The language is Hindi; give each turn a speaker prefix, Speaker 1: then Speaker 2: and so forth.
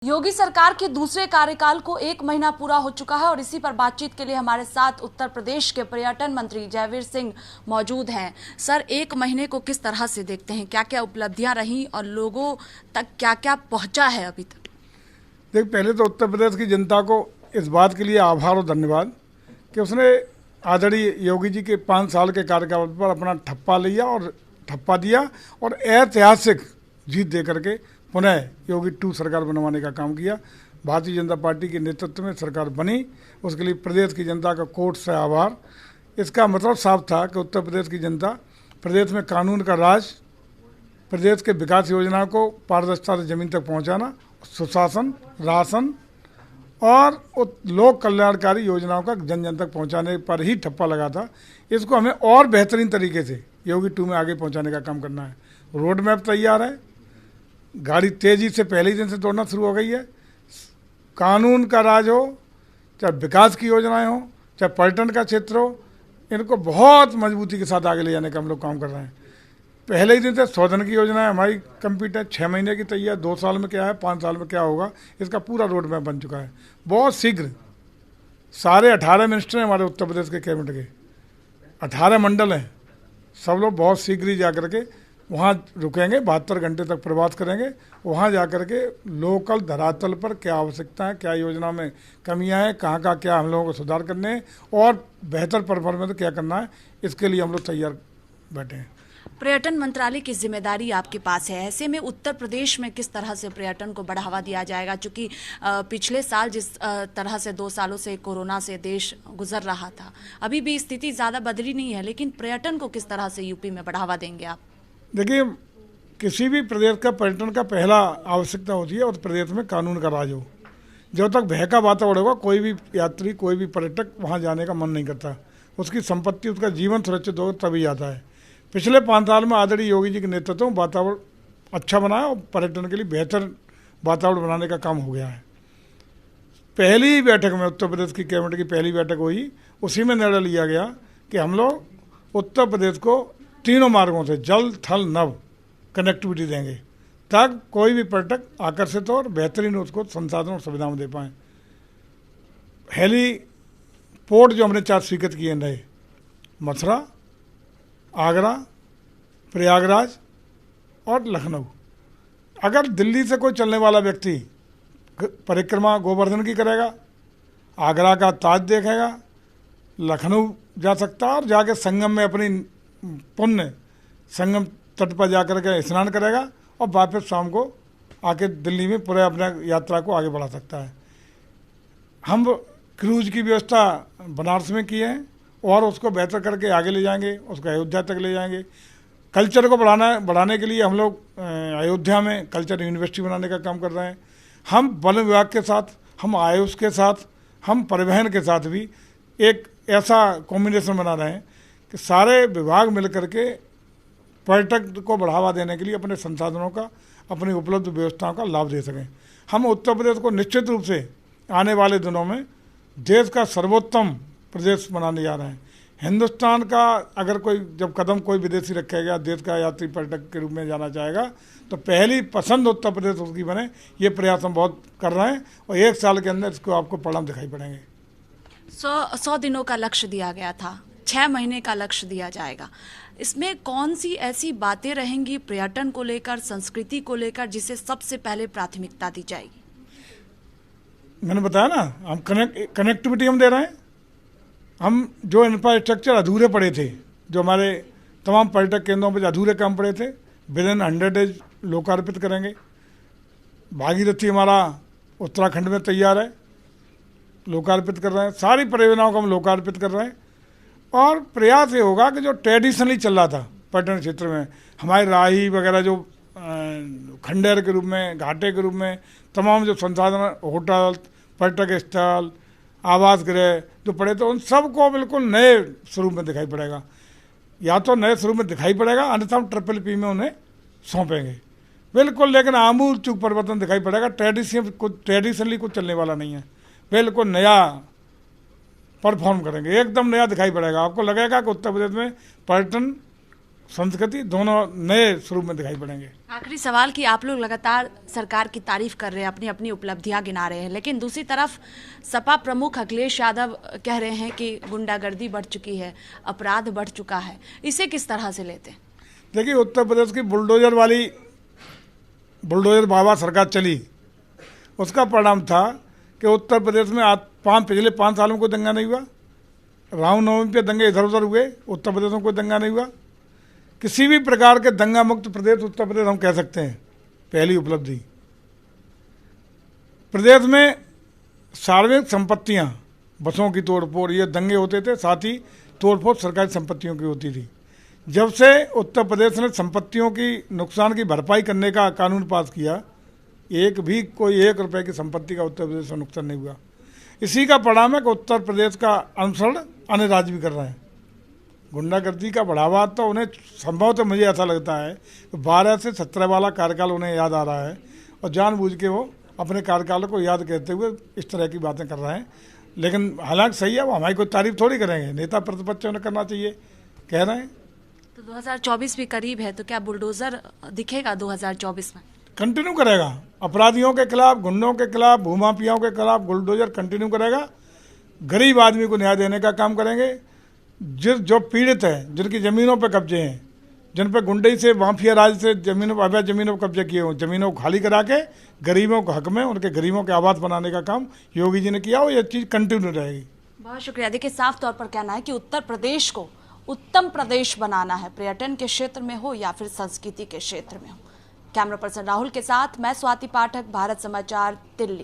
Speaker 1: योगी सरकार के दूसरे कार्यकाल को 1 महीना पूरा हो चुका है और इसी पर बातचीत के लिए हमारे साथ उत्तर प्रदेश के पर्यटन मंत्री जयवीर सिंह मौजूद हैं। सर, 1 महीने को किस तरह से देखते हैं, क्या क्या उपलब्धियां रही और लोगों तक क्या क्या पहुंचा है अभी तक?
Speaker 2: देख, पहले तो उत्तर प्रदेश की जनता को इस बात के लिए आभार और धन्यवाद कि उसने आदरणीय योगी जी के 5 साल के कार्यकाल पर अपना ठप्पा दिया और ऐतिहासिक जीत दे करके पुनः योगी 2 सरकार बनवाने का काम किया। भारतीय जनता पार्टी के नेतृत्व में सरकार बनी, उसके लिए प्रदेश की जनता का कोट से आभार। इसका मतलब साफ था कि उत्तर प्रदेश की जनता प्रदेश में कानून का राज, प्रदेश के विकास योजना को पारदर्शिता से ज़मीन तक पहुंचाना, सुशासन, राशन और लोक कल्याणकारी योजनाओं का जन जन तक पहुंचाने पर ही ठप्पा लगा था। इसको हमें और बेहतरीन तरीके से योगी 2 में आगे पहुंचाने का काम करना है। रोड मैप तैयार है, गाड़ी तेज़ी से पहले ही दिन से दौड़ना शुरू हो गई है। कानून का राज हो, चाहे विकास की योजनाएं हो, चाहे पर्यटन का क्षेत्र हो, इनको बहुत मजबूती के साथ आगे ले जाने का हम लोग काम कर रहे हैं। पहले ही दिन से 100 दिन की योजना है हमारी कंप्लीट है, 6 महीने की तैयार, 2 साल में क्या है, 5 साल में क्या होगा, इसका पूरा रोड मैप बन चुका है। बहुत शीघ्र सारे 18 मिनिस्टर हैं हमारे उत्तर प्रदेश के कैबिनेट के, 18 मंडल हैं, सब लोग बहुत शीघ्र ही जा करके वहाँ रुकेंगे, 72 घंटे तक प्रवास करेंगे। वहाँ जा कर के लोकल धरातल पर क्या आवश्यकता है, क्या योजना में कमियां हैं, कहाँ का क्या हम लोगों को सुधार करने हैं और बेहतर परफॉर्मेंस क्या करना है, इसके लिए हम लोग तैयार बैठे हैं।
Speaker 1: पर्यटन मंत्रालय की जिम्मेदारी आपके पास है, ऐसे में उत्तर प्रदेश में किस तरह से पर्यटन को बढ़ावा दिया जाएगा? क्योंकि पिछले साल जिस तरह से 2 सालों से कोरोना से देश गुजर रहा था, अभी भी स्थिति ज़्यादा बदली नहीं है, लेकिन पर्यटन को किस तरह से यूपी में बढ़ावा देंगे आप?
Speaker 2: देखिए, किसी भी प्रदेश का पर्यटन का पहला आवश्यकता होती है और प्रदेश में कानून का राज हो। जब तक भय का वातावरण होगा, कोई भी यात्री, कोई भी पर्यटक वहाँ जाने का मन नहीं करता। उसकी संपत्ति, उसका जीवन सुरक्षित हो तभी आता है। पिछले 5 साल में आदरणीय योगी जी के नेतृत्व में वातावरण अच्छा बना है और पर्यटन के लिए बेहतर वातावरण बनाने का काम हो गया है। पहली बैठक में उत्तर प्रदेश की कैबिनेट की पहली बैठक हुई, उसी में निर्णय लिया गया कि हम लोग उत्तर प्रदेश को 3 मार्गों से जल, थल, नभ कनेक्टिविटी देंगे ताकि कोई भी पर्यटक आकर्षित हो और बेहतरीन उसको संसाधन और सुविधाएं दे पाएँ। हेली पोर्ट जो हमने 4 स्वीकृत किए नए, मथुरा, आगरा, प्रयागराज और लखनऊ। अगर दिल्ली से कोई चलने वाला व्यक्ति परिक्रमा गोवर्धन की करेगा, आगरा का ताज देखेगा, लखनऊ जा सकता है और जाके संगम में अपनी पुण्य संगम तट पर जाकर के स्नान करेगा और वापस शाम को आके दिल्ली में पूरे अपने यात्रा को आगे बढ़ा सकता है। हम क्रूज की व्यवस्था बनारस में किए हैं और उसको बेहतर करके आगे ले जाएंगे, उसको अयोध्या तक ले जाएंगे। कल्चर को बढ़ाने के लिए हम लोग अयोध्या में कल्चर यूनिवर्सिटी बनाने का काम कर रहे हैं। हम वन विभाग के साथ, हम आयुष के साथ, हम परिवहन के साथ भी एक ऐसा कॉम्बिनेशन बना रहे हैं कि सारे विभाग मिल करके पर्यटक को बढ़ावा देने के लिए अपने संसाधनों का, अपनी उपलब्ध व्यवस्थाओं का लाभ दे सकें। हम उत्तर प्रदेश को निश्चित रूप से आने वाले दिनों में देश का सर्वोत्तम प्रदेश बनाने जा रहे हैं। हिंदुस्तान का अगर जब कदम कोई विदेशी रखेगा, देश का यात्री पर्यटक के रूप में जाना चाहेगा, तो पहली पसंद उत्तर प्रदेश उसकी बने, ये प्रयास हम बहुत कर रहे हैं और 1 साल के अंदर इसको आपको परिणाम दिखाई पड़ेंगे।
Speaker 1: 100 दिनों का लक्ष्य दिया गया था, 6 महीने का लक्ष्य दिया जाएगा। इसमें कौन सी ऐसी बातें रहेंगी पर्यटन को लेकर, संस्कृति को लेकर, जिसे सबसे पहले प्राथमिकता दी जाएगी?
Speaker 2: मैंने बताया ना, हम कनेक्टिविटी हम दे रहे हैं। हम जो इंफ्रास्ट्रक्चर अधूरे पड़े थे, जो हमारे तमाम पर्यटक केंद्रों पर अधूरे काम पड़े थे, विदिन 100 डेज लोकार्पित करेंगे। भागीरथी हमारा उत्तराखंड में तैयार है, लोकार्पित कर रहे हैं। सारी परियोजनाओं को हम लोकार्पित कर रहे हैं और प्रयास ये होगा कि जो ट्रेडिशनली चल रहा था पर्यटन क्षेत्र में, हमारे राही वगैरह जो खंडेर के रूप में, घाटे के रूप में तमाम जो संसाधन, होटल, पर्यटक स्थल, आवास गृह जो पड़े थे, उन सबको बिल्कुल नए स्वरूप में दिखाई पड़ेगा। या तो नए स्वरूप में दिखाई पड़ेगा, अन्यथा हम PPP में उन्हें सौंपेंगे बिल्कुल, लेकिन आमूल चूक परिवर्तन दिखाई पड़ेगा। ट्रेडिशनली कुछ चलने वाला नहीं है, बिल्कुल नया परफॉर्म करेंगे, एकदम नया दिखाई पड़ेगा। आपको लगेगा कि उत्तर प्रदेश में पर्यटन संस्कृति दोनों नए स्वरूप में दिखाई पड़ेंगे।
Speaker 1: आखिरी सवाल कि आप लोग लगातार सरकार की तारीफ कर रहे हैं, अपनी अपनी उपलब्धियां गिना रहे हैं, लेकिन दूसरी तरफ सपा प्रमुख अखिलेश यादव कह रहे हैं कि गुंडागर्दी बढ़ चुकी है, अपराध बढ़ चुका है, इसे किस तरह से लेते हैं?
Speaker 2: देखिए, उत्तर प्रदेश की बुलडोजर बाबा सरकार चली, उसका परिणाम था कि उत्तर प्रदेश में आज पिछले 5 सालों में कोई दंगा नहीं हुआ। रामनवमी पे दंगे इधर उधर हुए, उत्तर प्रदेश में कोई दंगा नहीं हुआ। किसी भी प्रकार के दंगा मुक्त प्रदेश उत्तर प्रदेश हम कह सकते हैं, पहली उपलब्धि। प्रदेश में सार्वजनिक संपत्तियां, बसों की तोड़फोड़, ये दंगे होते थे, साथ ही तोड़फोड़ सरकारी संपत्तियों की होती थी। जब से उत्तर प्रदेश ने संपत्तियों की नुकसान की भरपाई करने का कानून पास किया, कोई 1 रुपए की संपत्ति का उत्तर प्रदेश में नुकसान नहीं हुआ। इसी का परिणाम है कि उत्तर प्रदेश का अनुसरण अन्य राज्य भी कर रहे हैं। गुंडागर्दी का बढ़ावा तो उन्हें संभवतः मुझे ऐसा लगता है कि 12 से 17 वाला कार्यकाल उन्हें याद आ रहा है और जानबूझ के वो अपने कार्यकाल को याद करते हुए इस तरह की बातें कर रहे हैं। लेकिन हालांकि सही है, वो हमारी कोई तारीफ थोड़ी करेंगे, नेता प्रतिपक्ष उन्हें करना चाहिए, कह रहे हैं।
Speaker 1: तो 2024 भी करीब है, तो क्या बुलडोजर दिखेगा 2024 में?
Speaker 2: कंटिन्यू करेगा, अपराधियों के खिलाफ, गुंडों के खिलाफ, भूमाफियाओं के खिलाफ बुलडोजर कंटिन्यू करेगा। गरीब आदमी को न्याय देने का काम करेंगे। जो पीड़ित है, जिनकी ज़मीनों पर कब्जे हैं, जिन पर गुंडई से, माफिया राज से अवैध ज़मीनों पर कब्जे किए हों, ज़मीनों को खाली करा के गरीबों के हक में उनके गरीबों के आवास बनाने का काम योगी जी ने किया, और ये चीज़ कंटिन्यू रहेगी।
Speaker 1: बहुत शुक्रिया। देखिए, साफ तौर पर कहना है कि उत्तर प्रदेश को उत्तम प्रदेश बनाना है, पर्यटन के क्षेत्र में हो या फिर संस्कृति के क्षेत्र में हो। कैमरा पर्सन राहुल के साथ मैं स्वाति पाठक, भारत समाचार, दिल्ली।